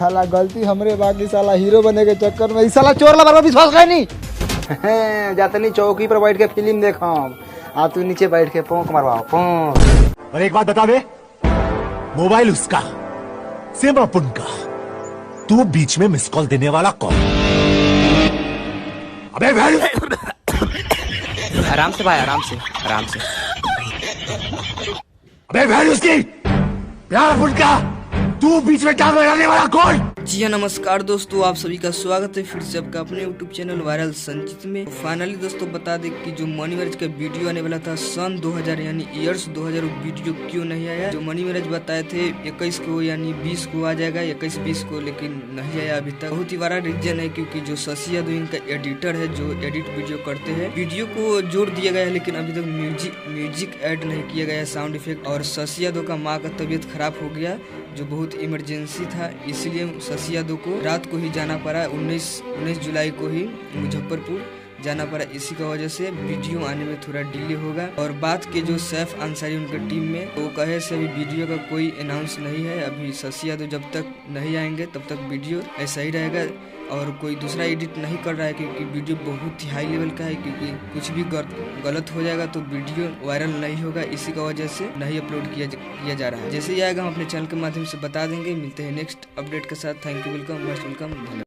साला गलती हमरे बाकी साला हीरो बने के चक्कर में साला चोर ला विश्वास है नहीं। जातनी चौकी पर बैठ के फिल्म देखा आ तू नीचे बैठ के पोंक मरवा पोंक। और एक बात बता दे, मोबाइल उसका सिम अपन का, तू बीच में मिस कॉल देने वाला कौन? अबे आराम से भाई, आराम से आराम से। अबे बहन उसकी प्यार फुलका, तू बीच में टांग लगाने वाला कौन? जी हाँ, नमस्कार दोस्तों, आप सभी का स्वागत है फिर से आपका अपने यूट्यूब चैनल वायरल संचित में। फाइनली दोस्तों बता दें कि जो मनी मैरिज का वीडियो आने वाला था सन 2000 यानी ईयर्स 2000 वीडियो क्यों नहीं आया। जो मनी मैरिज बताए थे 21 को यानी 20 को आ जाएगा, 21-20 को, लेकिन नहीं आया अभी तक। बहुत ही बड़ा रीजन है क्योंकि जो शशि यादव इनका एडिटर है जो एडिट वीडियो करते हैं, वीडियो को जोड़ दिया गया है लेकिन अभी तक म्यूजिक ऐड नहीं किया गया, साउंड इफेक्ट। और शशि यादव का माँ का तबीयत खराब हो गया जो बहुत इमरजेंसी था, इसलिए शशि यादव को रात को ही जाना पड़ा। 19 जुलाई को ही मुजफ्फरपुर जाना पड़ा। इसी का वजह से वीडियो आने में थोड़ा डिले होगा। और बात के जो सैफ अंसारी उनके टीम में, वो कहे से अभी वीडियो का कोई अनाउंस नहीं है। अभी शशि यादव जब तक नहीं आएंगे तब तक वीडियो ऐसा ही रहेगा और कोई दूसरा एडिट नहीं कर रहा है क्योंकि वीडियो बहुत ही हाई लेवल का है। क्योंकि कुछ भी गलत हो जाएगा तो वीडियो वायरल नहीं होगा, इसी का वजह से नहीं अपलोड किया जा रहा है। जैसे ही आएगा हम अपने चैनल के माध्यम से बता देंगे। मिलते हैं नेक्स्ट अपडेट के साथ। Thank you, welcome, most welcome.